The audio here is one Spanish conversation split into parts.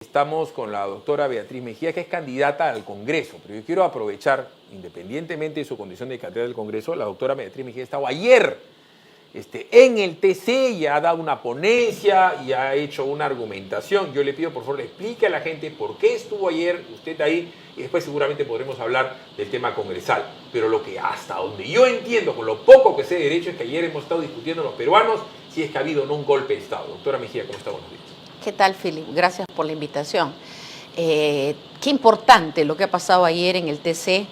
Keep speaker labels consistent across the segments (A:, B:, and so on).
A: Estamos con la doctora Beatriz Mejía, que es candidata al Congreso, pero yo quiero aprovechar, independientemente de su condición de candidata del Congreso, la doctora Beatriz Mejía ha estado ayer en el TC y ha dado una ponencia y ha hecho una argumentación. Yo le pido, por favor, le explique a la gente por qué estuvo ayer usted ahí y después seguramente podremos hablar del tema congresal. Pero lo que hasta donde yo entiendo, con lo poco que sé de derecho, es que ayer hemos estado discutiendo los peruanos si es que ha habido o no un golpe de Estado. Doctora Mejía, ¿cómo está? Buenos días.
B: ¿Qué tal, Philip? Gracias por la invitación. Qué importante lo que ha pasado ayer en el TC.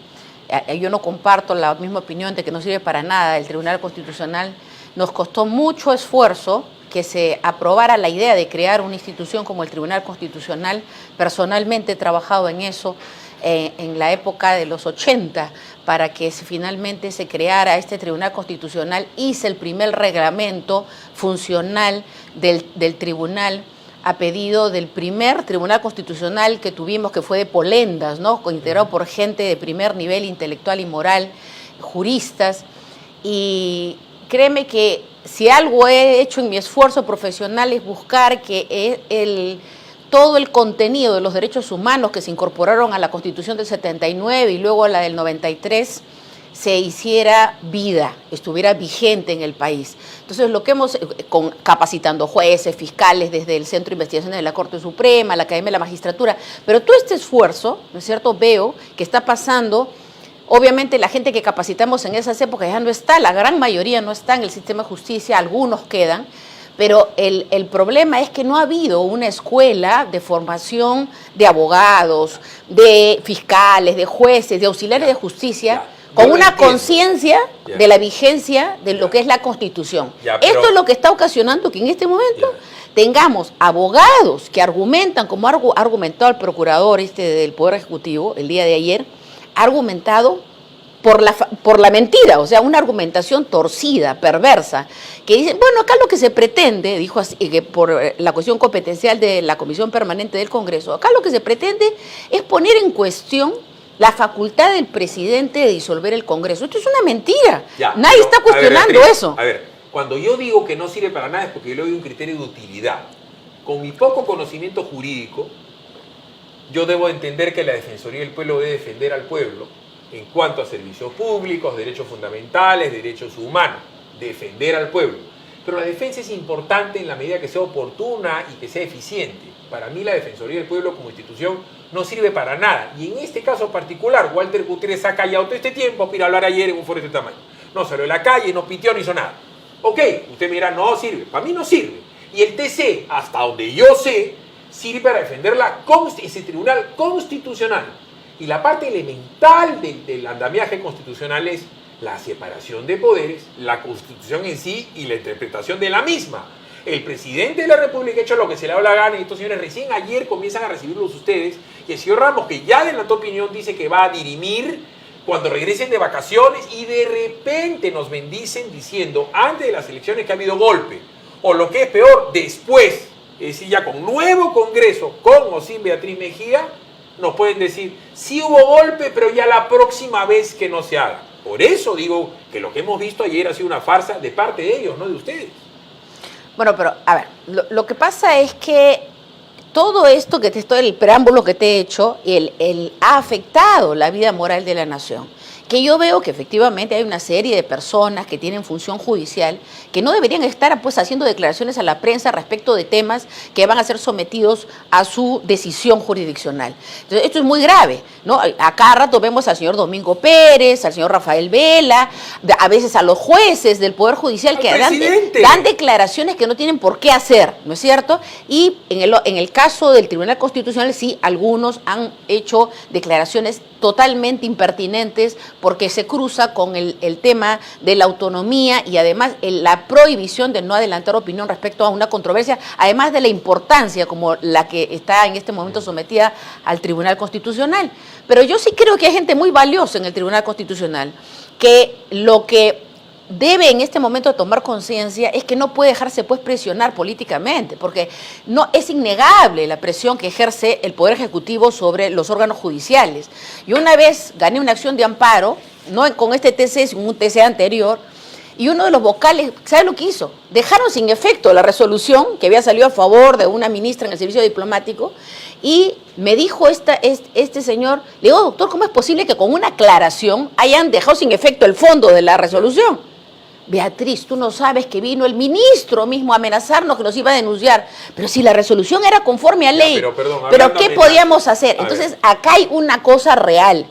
B: Yo no comparto la misma opinión de que no sirve para nada el Tribunal Constitucional. Nos costó mucho esfuerzo que se aprobara la idea de crear una institución como el Tribunal Constitucional. Personalmente he trabajado en eso en la época de los 80 para que finalmente se creara este Tribunal Constitucional. Hice el primer reglamento funcional del tribunal a pedido del primer Tribunal Constitucional que tuvimos, que fue de Polendas, ¿no? Integrado por gente de primer nivel intelectual y moral, juristas. Y créeme que si algo he hecho en mi esfuerzo profesional es buscar que todo el contenido de los derechos humanos que se incorporaron a la Constitución del 79 y luego a la del 93 se hiciera vida, estuviera vigente en el país. Entonces, lo que hemos, capacitando jueces, fiscales, desde el Centro de Investigaciones de la Corte Suprema, la Academia de la Magistratura, pero todo este esfuerzo, ¿no es cierto?, veo que está pasando. Obviamente la gente que capacitamos en esas épocas ya no está, la gran mayoría no está en el sistema de justicia, algunos quedan, pero el problema es que no ha habido una escuela de formación de abogados, de fiscales, de jueces, de auxiliares de justicia, con una conciencia de la vigencia de lo que es la Constitución. Esto es lo que está ocasionando que en este momento tengamos abogados que argumentan, como ha argumentado el procurador del Poder Ejecutivo el día de ayer, ha argumentado por la mentira, o sea, una argumentación torcida, perversa, que dicen, bueno, acá lo que se pretende, dijo así, que por la cuestión competencial de la Comisión Permanente del Congreso, acá lo que se pretende es poner en cuestión la facultad del presidente de disolver el Congreso. Esto es una mentira. Nadie está cuestionando eso.
A: A ver, cuando yo digo que no sirve para nada es porque yo le doy un criterio de utilidad. Con mi poco conocimiento jurídico, yo debo entender que la Defensoría del Pueblo debe defender al pueblo en cuanto a servicios públicos, derechos fundamentales, derechos humanos. Defender al pueblo. Pero la defensa es importante en la medida que sea oportuna y que sea eficiente. Para mí la Defensoría del Pueblo como institución no sirve para nada. Y en este caso particular, Walter Gutiérrez ha callado todo este tiempo para ir a hablar ayer en un foro de este tamaño. No salió de la calle, no pitió, no hizo nada. Ok, usted me dirá, no sirve. Para mí no sirve. Y el TC, hasta donde yo sé, sirve para defender ese tribunal constitucional. Y la parte elemental del andamiaje constitucional es la separación de poderes, la Constitución en sí y la interpretación de la misma. El presidente de la República ha hecho lo que se le da la gana y estos señores recién ayer comienzan a recibirlos ustedes. Y el señor Ramos, que ya adelantó opinión, dice que va a dirimir cuando regresen de vacaciones y de repente nos bendicen diciendo antes de las elecciones que ha habido golpe. O lo que es peor, después, es decir, ya con nuevo Congreso, con o sin Beatriz Mejía, nos pueden decir, sí hubo golpe, pero ya la próxima vez que no se haga. Por eso digo que lo que hemos visto ayer ha sido una farsa de parte de ellos, no de ustedes.
B: Bueno, pero a ver, lo que pasa es que todo esto el preámbulo que te he hecho, ha afectado la vida moral de la nación. Que yo veo que efectivamente hay una serie de personas que tienen función judicial que no deberían estar pues haciendo declaraciones a la prensa respecto de temas que van a ser sometidos a su decisión jurisdiccional. Entonces, esto es muy grave, ¿no? A cada rato vemos al señor Domingo Pérez, al señor Rafael Vela, a veces a los jueces del Poder Judicial que dan declaraciones que no tienen por qué hacer, ¿no es cierto? Y en el caso del Tribunal Constitucional, sí, algunos han hecho declaraciones totalmente impertinentes porque se cruza con el tema de la autonomía y además la prohibición de no adelantar opinión respecto a una controversia, además de la importancia como la que está en este momento sometida al Tribunal Constitucional. Pero yo sí creo que hay gente muy valiosa en el Tribunal Constitucional, que lo que debe en este momento tomar conciencia es que no puede dejarse pues presionar políticamente, porque no es innegable la presión que ejerce el Poder Ejecutivo sobre los órganos judiciales. Yo una vez gané una acción de amparo, no con este TC, sino un TC anterior, y uno de los vocales, ¿sabe lo que hizo? Dejaron sin efecto la resolución que había salido a favor de una ministra en el servicio diplomático, y me dijo este señor, le digo, doctor, ¿cómo es posible que con una aclaración hayan dejado sin efecto el fondo de la resolución? Beatriz, tú no sabes que vino el ministro mismo a amenazarnos que nos iba a denunciar, pero si la resolución era conforme a ley,
A: pero, perdón,
B: ¿pero qué podíamos hacer? Entonces, acá hay una cosa real.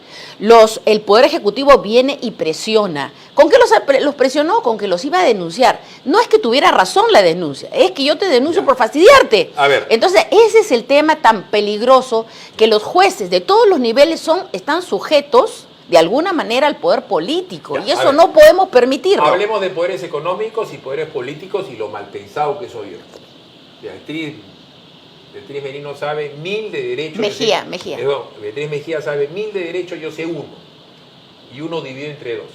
B: El Poder Ejecutivo viene y presiona. ¿Con qué los presionó? Con que los iba a denunciar. No es que tuviera razón la denuncia, es que yo te denuncio por fastidiarte.
A: A ver.
B: Entonces, ese es el tema tan peligroso, que los jueces de todos los niveles están sujetos de alguna manera al poder político, y eso no podemos permitirlo.
A: Hablemos de poderes económicos y poderes políticos y lo mal pensado que soy yo. Beatriz Merino sabe 1000 de derechos.
B: Mejía.
A: Perdón, Beatriz Mejía sabe 1000 de derechos, yo sé 1. Y 1 dividido entre 2.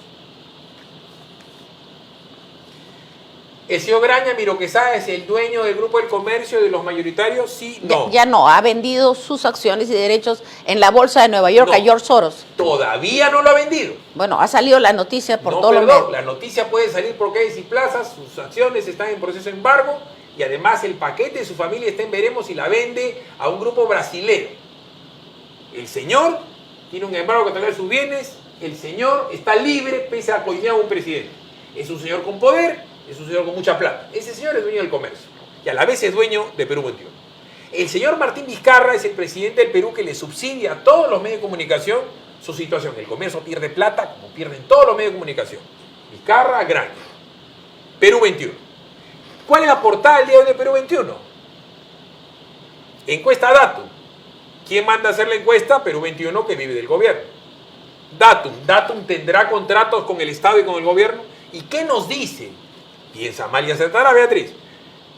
A: ¿El señor Graña Miró Quesada es el dueño del Grupo del Comercio de los mayoritarios? Sí, no.
B: Ya no, ha vendido sus acciones y derechos en la Bolsa de Nueva York a George Soros.
A: Todavía no lo ha vendido.
B: Bueno, ha salido la noticia por todos los medios.
A: La noticia puede salir por calles y plazas, sus acciones están en proceso de embargo, y además el paquete de su familia está en veremos y la vende a un grupo brasilero. El señor tiene un embargo que traer sus bienes, el señor está libre pese a coincidir a un presidente. Es un señor con poder, es un señor con mucha plata. Ese señor es dueño del comercio y a la vez es dueño de Perú 21. El señor Martín Vizcarra es el presidente del Perú que le subsidia a todos los medios de comunicación su situación. El comercio pierde plata como pierden todos los medios de comunicación. Vizcarra, Graña. Perú 21. ¿Cuál es la portada del día de hoy de Perú 21? Encuesta Datum. ¿Quién manda a hacer la encuesta? Perú 21, que vive del gobierno. Datum. Datum tendrá contratos con el Estado y con el gobierno. ¿Y qué nos dice? Piensa mal y acertará, Beatriz.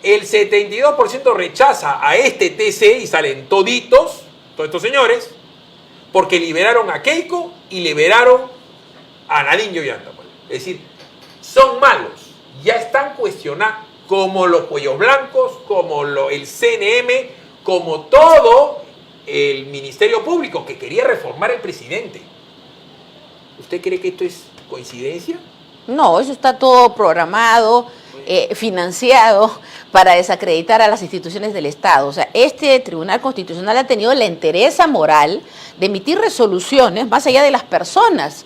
A: El 72% rechaza a este TC y salen toditos, todos estos señores, porque liberaron a Keiko y liberaron a Nadine Ollanta. Es decir, son malos, ya están cuestionados, como los Cuellos Blancos, como el CNM, como todo el Ministerio Público que quería reformar el presidente. ¿Usted cree que esto es coincidencia?
B: No, eso está todo programado, financiado para desacreditar a las instituciones del Estado. O sea, este Tribunal Constitucional ha tenido la entereza moral de emitir resoluciones más allá de las personas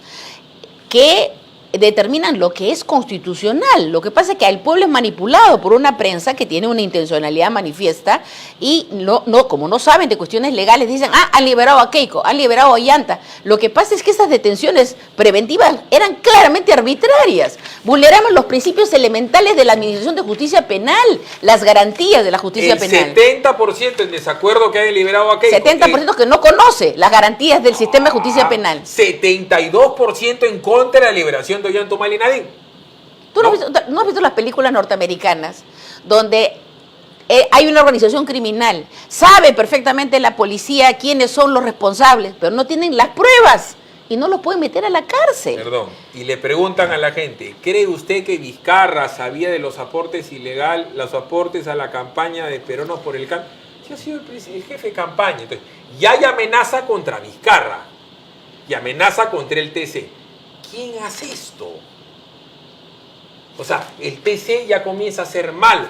B: que determinan lo que es constitucional. Lo que pasa es que el pueblo es manipulado por una prensa que tiene una intencionalidad manifiesta y como no saben de cuestiones legales, dicen, han liberado a Keiko, han liberado a Ollanta. Lo que pasa es que esas detenciones preventivas eran claramente arbitrarias. Vulneraban los principios elementales de la Administración de Justicia Penal, las garantías de la justicia penal.
A: El 70% en desacuerdo que hayan liberado a Keiko.
B: 70% que no conoce las garantías del sistema de justicia penal.
A: 72% en contra de la liberación de Ollanta Humala y Nadine.
B: ¿Tú no has visto las películas norteamericanas donde hay una organización criminal? Sabe perfectamente la policía quiénes son los responsables, pero no tienen las pruebas y no los pueden meter a la cárcel.
A: Perdón. Y le preguntan a la gente, ¿cree usted que Vizcarra sabía de los aportes ilegales, los aportes a la campaña de Peronos por el Cambio? Sí, ha sido el jefe de campaña. Entonces, ya hay amenaza contra Vizcarra y amenaza contra el TC. ¿Quién hace esto? O sea, el TC ya comienza a ser malo.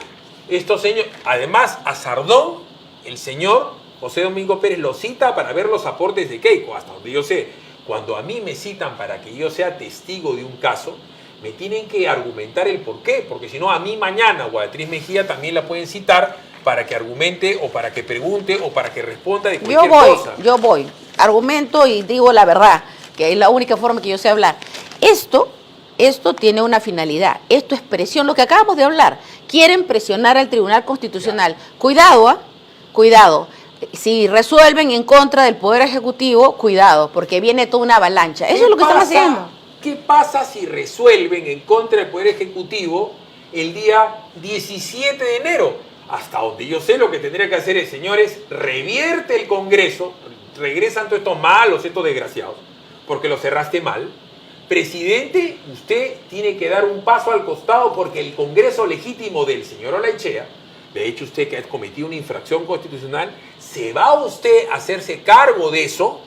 A: Estos señores, además, a Sardón, el señor José Domingo Pérez lo cita para ver los aportes de Keiko, hasta donde yo sé. Cuando a mí me citan para que yo sea testigo de un caso, me tienen que argumentar el por qué, porque si no, a mí mañana o a Beatriz Mejía también la pueden citar para que argumente o para que pregunte o para que responda de cualquier cosa.
B: Yo voy, argumento y digo la verdad, que es la única forma que yo sé hablar. Esto tiene una finalidad, esto es presión, lo que acabamos de hablar. Quieren presionar al Tribunal Constitucional. Cuidado, cuidado. Si resuelven en contra del Poder Ejecutivo, cuidado, porque viene toda una avalancha. Eso es lo que están haciendo.
A: ¿Qué pasa si resuelven en contra del Poder Ejecutivo el día 17 de enero? Hasta donde yo sé, lo que tendría que hacer el señor es revierte el Congreso, regresan todos estos malos, estos desgraciados, porque lo cerraste mal. Presidente, usted tiene que dar un paso al costado porque el Congreso legítimo del señor Olaichea, de hecho usted que ha cometido una infracción constitucional, se va usted a hacerse cargo de eso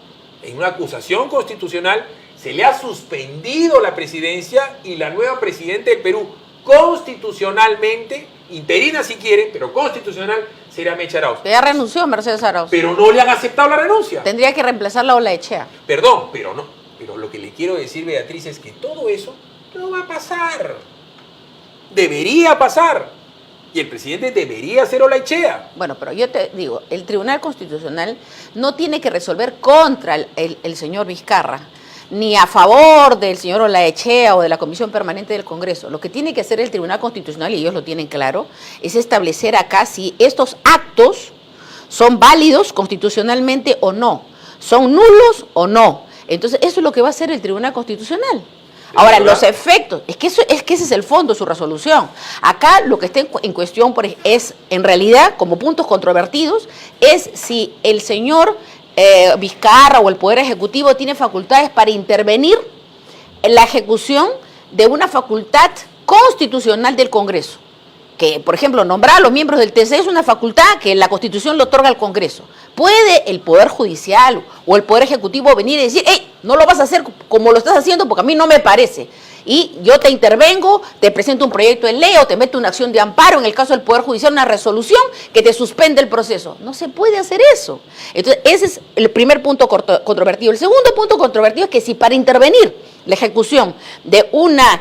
A: en una acusación constitucional, Se le ha suspendido la presidencia y la nueva presidenta del Perú, constitucionalmente, interina si quiere, pero constitucional, será Mecha Arauz.
B: Ya renunció Mercedes Arauz.
A: Pero no le han aceptado la renuncia.
B: Tendría que reemplazarla a Olaechea.
A: Perdón, pero no. Pero lo que le quiero decir, Beatriz, es que todo eso no va a pasar. Debería pasar. Y el presidente debería ser Olaechea.
B: Bueno, pero yo te digo, el Tribunal Constitucional no tiene que resolver contra el señor Vizcarra, ni a favor del señor Olaechea o de la Comisión Permanente del Congreso. Lo que tiene que hacer el Tribunal Constitucional, y ellos lo tienen claro, es establecer acá si estos actos son válidos constitucionalmente o no, son nulos o no. Entonces, eso es lo que va a hacer el Tribunal Constitucional. Ahora, los efectos, es que ese es el fondo de su resolución. Acá lo que está en cuestión es, en realidad, como puntos controvertidos, es si el señor Vizcarra o el Poder Ejecutivo tiene facultades para intervenir en la ejecución de una facultad constitucional del Congreso. Que, por ejemplo, nombrar a los miembros del TC es una facultad que la Constitución le otorga al Congreso. ¿Puede el Poder Judicial o el Poder Ejecutivo venir y decir, hey, no lo vas a hacer como lo estás haciendo porque a mí no me parece? Y yo te intervengo, te presento un proyecto de ley o te meto una acción de amparo, en el caso del Poder Judicial, una resolución que te suspende el proceso. No se puede hacer eso. Entonces, ese es el primer punto controvertido. El segundo punto controvertido es que si para intervenir la ejecución de una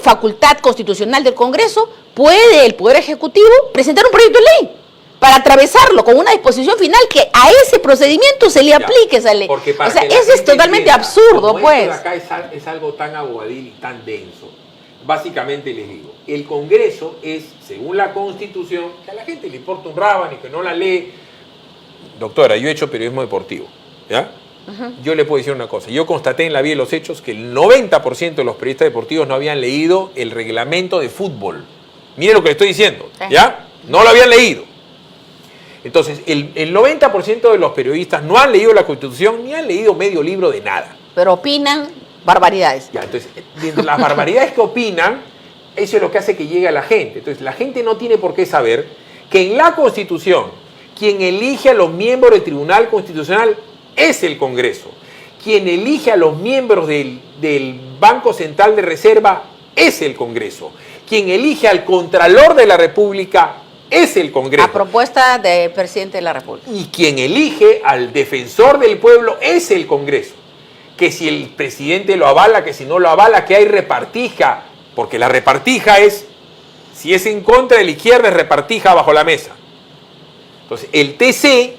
B: facultad constitucional del Congreso, puede el Poder Ejecutivo presentar un proyecto de ley para atravesarlo con una disposición final que a ese procedimiento se le aplique esa ley. O sea, eso es totalmente absurdo,
A: como
B: pues.
A: Esto de acá es algo tan abogadil y tan denso. Básicamente les digo, el Congreso es, según la Constitución, que a la gente le importa un rábano y que no la lee. Doctora, yo he hecho periodismo deportivo, ¿ya? Yo le puedo decir una cosa, yo constaté en la vía de los hechos que el 90% de los periodistas deportivos no habían leído el reglamento de fútbol. Mire lo que le estoy diciendo, ¿ya? No lo habían leído. Entonces, el 90% de los periodistas no han leído la Constitución ni han leído medio libro de nada.
B: Pero opinan barbaridades.
A: Ya, entonces, de las barbaridades que opinan, eso es lo que hace que llegue a la gente. Entonces, la gente no tiene por qué saber que en la Constitución, quien elige a los miembros del Tribunal Constitucional es el Congreso. Quien elige a los miembros del Banco Central de Reserva es el Congreso. Quien elige al Contralor de la República es el Congreso.
B: A propuesta del presidente de la República.
A: Y quien elige al defensor del pueblo es el Congreso. Que si el presidente lo avala, que si no lo avala, que hay repartija. Porque la repartija es, si es en contra de la izquierda, es repartija bajo la mesa. Entonces, el TC,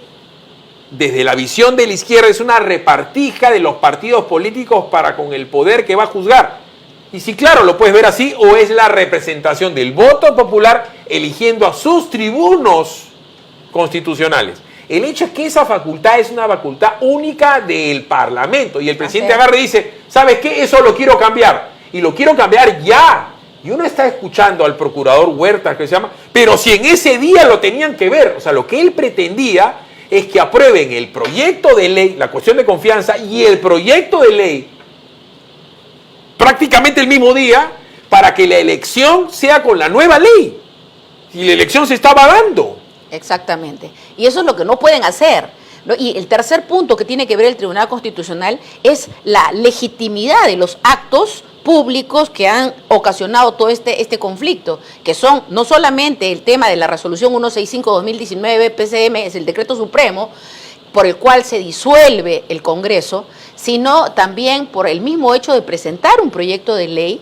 A: desde la visión de la izquierda, es una repartija de los partidos políticos para con el poder que va a juzgar. Y si claro, lo puedes ver así, o es la representación del voto popular eligiendo a sus tribunos constitucionales. El hecho es que esa facultad es una facultad única del Parlamento. Y el presidente agarra y dice, ¿sabes qué? Eso lo quiero cambiar. Y lo quiero cambiar ya. Y uno está escuchando al procurador Huerta, que se llama, pero si en ese día lo tenían que ver. O sea, lo que él pretendía es que aprueben el proyecto de ley, la cuestión de confianza y el proyecto de ley prácticamente el mismo día para que la elección sea con la nueva ley. Y la elección se estaba dando.
B: Exactamente. Y eso es lo que no pueden hacer. Y el tercer punto que tiene que ver el Tribunal Constitucional es la legitimidad de los actos públicos que han ocasionado todo este conflicto, que son no solamente el tema de la resolución 165-2019 PCM, es el decreto supremo, por el cual se disuelve el Congreso, sino también por el mismo hecho de presentar un proyecto de ley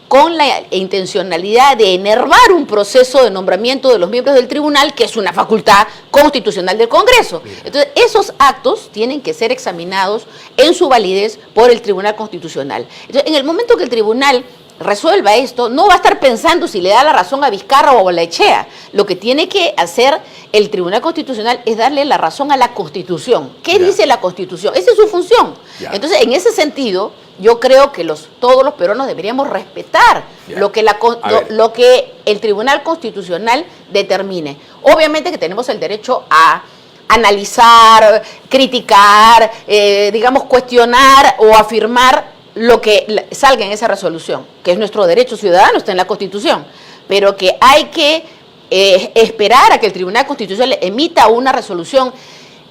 B: con la intencionalidad de enervar un proceso de nombramiento de los miembros del tribunal, que es una facultad constitucional del Congreso. Entonces, esos actos tienen que ser examinados en su validez por el Tribunal Constitucional. Entonces, en el momento que el tribunal resuelva esto, no va a estar pensando si le da la razón a Vizcarra o a Olaechea. Lo que tiene que hacer el Tribunal Constitucional es darle la razón a la Constitución. ¿Qué dice la Constitución? Esa es su función. Entonces, en ese sentido, yo creo que todos los peruanos deberíamos respetar lo que el Tribunal Constitucional determine. Obviamente que tenemos el derecho a analizar, criticar, digamos, cuestionar o afirmar lo que salga en esa resolución, que es nuestro derecho ciudadano, está en la Constitución, pero que hay que esperar a que el Tribunal Constitucional emita una resolución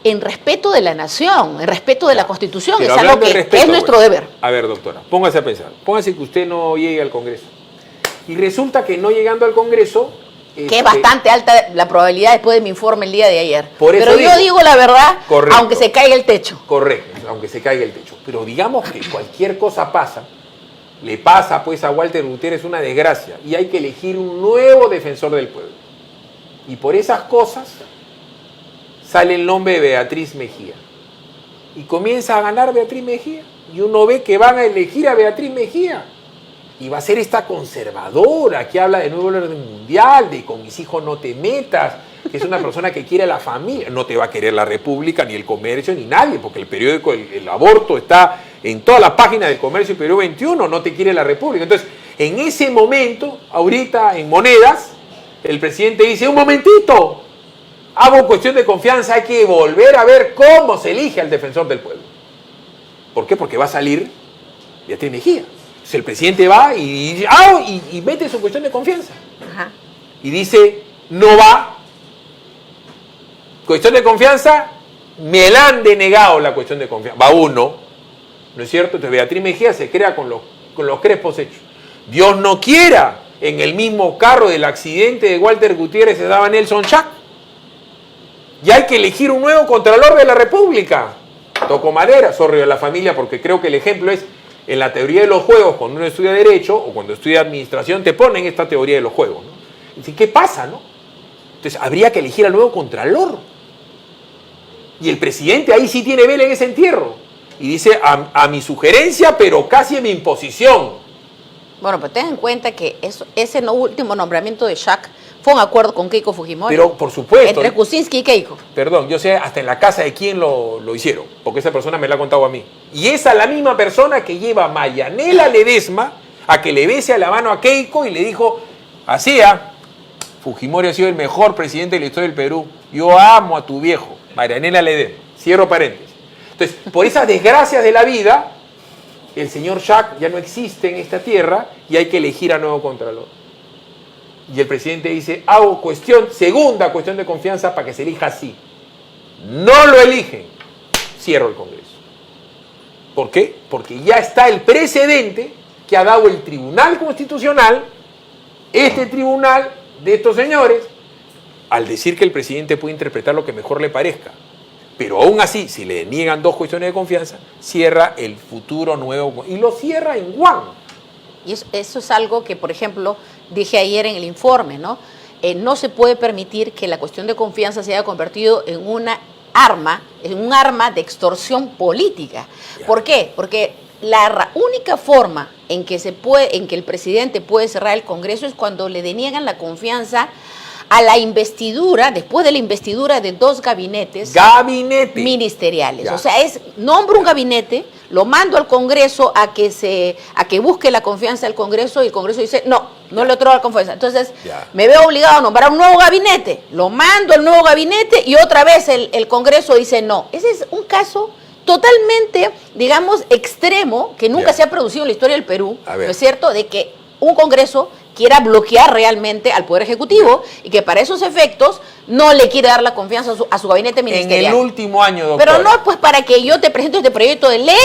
B: en respeto de la nación, en respeto de la Constitución.
A: Pero
B: es algo
A: hablando de
B: que
A: respeto,
B: es nuestro
A: pues,
B: deber.
A: A ver, doctora, póngase a pensar. Póngase que usted no llegue al Congreso. Y resulta que no llegando al Congreso...
B: Que es bastante alta la probabilidad después de mi informe el día de ayer.
A: Por eso
B: pero yo digo la verdad,
A: correcto,
B: aunque se caiga el techo.
A: Correcto, aunque se caiga el techo. Pero digamos que cualquier cosa pasa, le pasa pues a Walter Gutiérrez una desgracia y hay que elegir un nuevo defensor del pueblo. Y por esas cosas sale el nombre de Beatriz Mejía. Y comienza a ganar Beatriz Mejía. Y uno ve que van a elegir a Beatriz Mejía. Y va a ser esta conservadora que habla de nuevo orden mundial, de con mis hijos no te metas, que es una persona que quiere a la familia. No te va a querer la República, ni el Comercio, ni nadie, porque el periódico, el aborto está en todas las páginas del Comercio y Perú 21, no te quiere la República. Entonces, en ese momento, ahorita en Monedas, el presidente dice, un momentito, hago cuestión de confianza, hay que volver a ver cómo se elige al defensor del pueblo. ¿Por qué? Porque va a salir Beatriz Mejía. Entonces el presidente va y dice, y mete su cuestión de confianza.
B: Ajá.
A: Y dice, no va. Cuestión de confianza, me la han denegado la cuestión de confianza. Va uno, ¿no es cierto? Entonces Beatriz Mejía se crea con los crespos hechos. Dios no quiera, en el mismo carro del accidente de Walter Gutiérrez se daba Nelson Chac. Y hay que elegir un nuevo Contralor de la República. Toco madera, sorry a la familia, porque creo que el ejemplo es en la teoría de los juegos, cuando uno estudia Derecho o cuando estudia Administración, te ponen esta teoría de los juegos, ¿no? Es decir, ¿qué pasa, no? Entonces, habría que elegir al nuevo Contralor. Y el presidente ahí sí tiene vela en ese entierro. Y dice, a mi sugerencia, pero casi a mi imposición.
B: Bueno, pero ten en cuenta que ese último nombramiento de Chac fue un acuerdo con Keiko Fujimori.
A: Pero, por supuesto.
B: Entre Kuczynski y Keiko.
A: Perdón, yo sé hasta en la casa de quién lo hicieron, porque esa persona me la ha contado a mí. Y esa es la misma persona que lleva a Marianela Ledesma a que le bese a la mano a Keiko y le dijo, así, Fujimori ha sido el mejor presidente de la historia del Perú. Yo amo a tu viejo, Marianela Ledesma. Cierro paréntesis. Entonces, por esas desgracias de la vida, el señor Chac ya no existe en esta tierra y hay que elegir a nuevo Contralor. Y el presidente dice, hago segunda cuestión de confianza para que se elija así. No lo eligen. Cierro el Congreso. ¿Por qué? Porque ya está el precedente que ha dado el Tribunal Constitucional, este tribunal de estos señores, al decir que el presidente puede interpretar lo que mejor le parezca. Pero aún así, si le niegan dos cuestiones de confianza, cierra el futuro nuevo. Y lo cierra en Guam.
B: Y eso es algo que, por ejemplo, dije ayer en el informe, ¿no? No se puede permitir que la cuestión de confianza se haya convertido en un arma de extorsión política.
A: Ya.
B: ¿Por qué? Porque la única forma en que el presidente puede cerrar el Congreso es cuando le deniegan la confianza a la investidura, después de la investidura de 2 gabinetes ministeriales.
A: Ya.
B: O sea, nombro un gabinete, lo mando al Congreso a que busque la confianza del Congreso y el Congreso dice, no le otorga la confianza. Entonces, me veo obligado a nombrar un nuevo gabinete, lo mando al nuevo gabinete y otra vez el Congreso dice no. Ese es un caso totalmente, digamos, extremo, que nunca se ha producido en la historia del Perú, ¿no es cierto?, de que un Congreso quiera bloquear realmente al Poder Ejecutivo y que para esos efectos no le quiere dar la confianza a su gabinete ministerial.
A: En el último año, doctora.
B: Pero no, pues para que yo te presente este proyecto de ley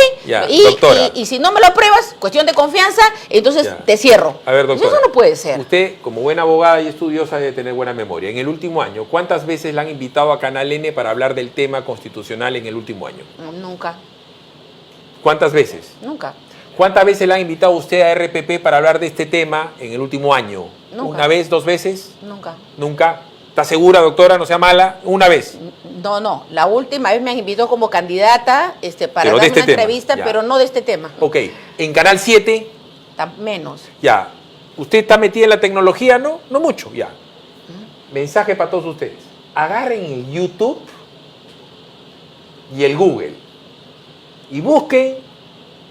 B: y si no me lo apruebas, cuestión de confianza, entonces te cierro.
A: A ver, doctora.
B: Eso no puede ser.
A: Usted, como buena abogada y estudiosa, debe tener buena memoria. En el último año, ¿cuántas veces la han invitado a Canal N para hablar del tema constitucional en el último año?
B: Nunca.
A: ¿Cuántas veces?
B: Nunca.
A: ¿Cuántas veces la ha invitado usted a RPP para hablar de este tema en el último año?
B: Nunca.
A: ¿Una vez, 2 veces?
B: Nunca.
A: ¿Nunca? ¿Está segura, doctora? No sea mala. ¿Una vez?
B: No. La última vez me invitó como candidata para dar una entrevista, pero no de este tema.
A: Ok. ¿En Canal 7?
B: Menos.
A: Ya. ¿Usted está metida en la tecnología? No, no mucho. Ya. Mensaje para todos ustedes. Agarren el YouTube y el Google y busquen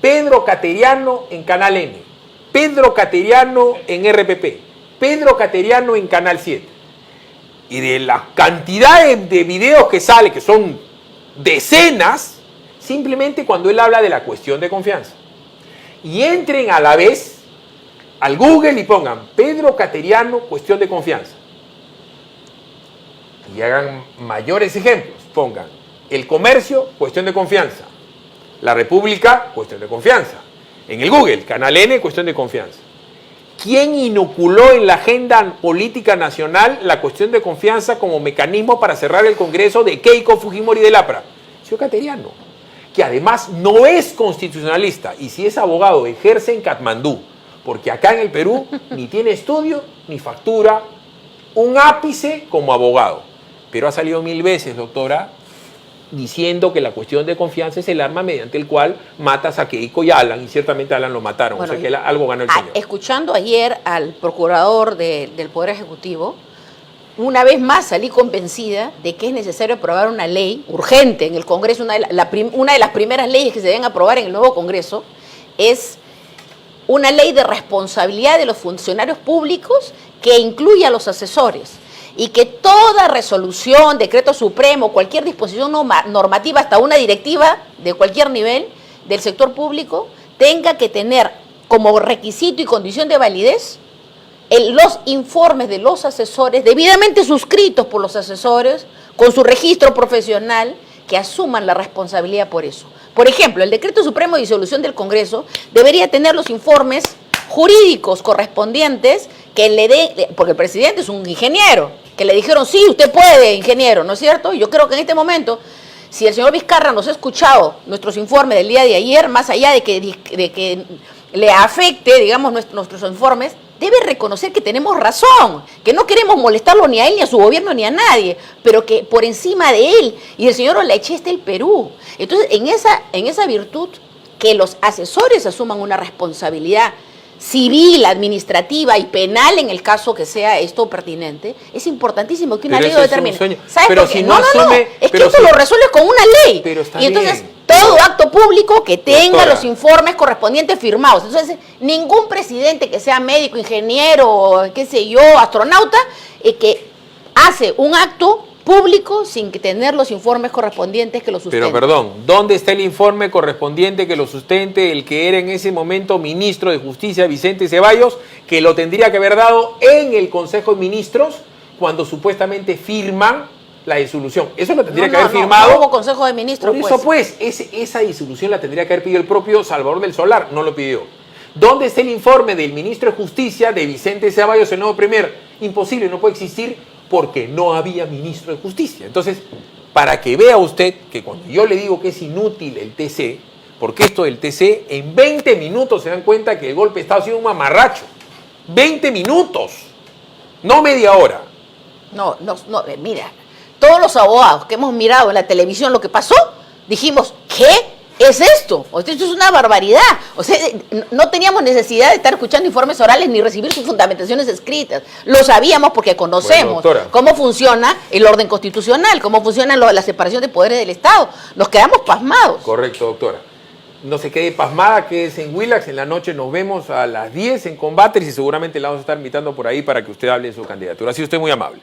A: Pedro Cateriano en Canal N, Pedro Cateriano en RPP, Pedro Cateriano en Canal 7. Y de la cantidad de videos que sale, que son decenas, simplemente cuando él habla de la cuestión de confianza. Y entren a la vez al Google y pongan Pedro Cateriano, cuestión de confianza. Y hagan mayores ejemplos. Pongan El comercio, cuestión de confianza. La República, cuestión de confianza. En el Google, Canal N, cuestión de confianza. ¿Quién inoculó en la agenda política nacional la cuestión de confianza como mecanismo para cerrar el Congreso de Keiko Fujimori de Lapra? Señor Cateriano, que además no es constitucionalista y si es abogado ejerce en Katmandú, porque acá en el Perú ni tiene estudio ni factura un ápice como abogado. Pero ha salido 1000 veces, doctora, diciendo que la cuestión de confianza es el arma mediante el cual matas a Keiko y a Alan, y ciertamente a Alan lo mataron,
B: Bueno,
A: o sea que algo ganó el señor.
B: Escuchando ayer al procurador del Poder Ejecutivo, una vez más salí convencida de que es necesario aprobar una ley urgente en el Congreso. Una de las primeras leyes que se deben aprobar en el nuevo Congreso es una ley de responsabilidad de los funcionarios públicos que incluya a los asesores y que toda resolución, decreto supremo, cualquier disposición normativa, hasta una directiva de cualquier nivel del sector público, tenga que tener como requisito y condición de validez los informes de los asesores, debidamente suscritos por los asesores, con su registro profesional, que asuman la responsabilidad por eso. Por ejemplo, el decreto supremo de disolución del Congreso debería tener los informes jurídicos correspondientes que le dé, porque el presidente es un ingeniero, que le dijeron, sí, usted puede, ingeniero, ¿no es cierto? Y yo creo que en este momento, si el señor Vizcarra nos ha escuchado nuestros informes del día de ayer, más allá de que le afecte, digamos, nuestros informes, debe reconocer que tenemos razón, que no queremos molestarlo ni a él, ni a su gobierno, ni a nadie, pero que por encima de él y del señor Olaechea está el Perú. Entonces, en esa virtud, que los asesores asuman una responsabilidad civil, administrativa y penal en el caso que sea esto pertinente, es importantísimo que una ley lo determine. ¿Sabes
A: pero
B: por qué?
A: Si no, asume,
B: es que esto lo resuelves con una ley.
A: Pero está
B: y entonces,
A: bien.
B: todo acto público que tenga
A: Doctora,
B: los informes correspondientes firmados. Entonces, ningún presidente que sea médico, ingeniero, qué sé yo, astronauta, que hace un acto público sin tener los informes correspondientes que lo sustenten.
A: Pero perdón, ¿dónde está el informe correspondiente que lo sustente el que era en ese momento ministro de Justicia, Vicente Ceballos, que lo tendría que haber dado en el Consejo de Ministros cuando supuestamente firman la disolución? Eso lo tendría que haber firmado.
B: No hubo Consejo de Ministros.
A: Por eso pues, esa disolución la tendría que haber pedido el propio Salvador del Solar, no lo pidió. ¿Dónde está el informe del ministro de Justicia de Vicente Ceballos, el nuevo premier? Imposible, no puede existir porque no había ministro de Justicia. Entonces, para que vea usted que cuando yo le digo que es inútil el TC, porque esto del TC, en 20 minutos se dan cuenta que el golpe de Estado ha sido un mamarracho. 20 minutos, no media hora.
B: No, mira, todos los abogados que hemos mirado en la televisión lo que pasó, dijimos, ¿qué es esto? O sea, esto es una barbaridad. O sea, no teníamos necesidad de estar escuchando informes orales ni recibir sus fundamentaciones escritas. Lo sabíamos porque conocemos cómo funciona el orden constitucional, cómo funciona la separación de poderes del Estado. Nos quedamos pasmados.
A: Correcto, doctora. No se quede pasmada, quédese en Willax. En la noche nos vemos a las 10 en Combates y seguramente la vamos a estar invitando por ahí para que usted hable de su candidatura. Así usted muy amable.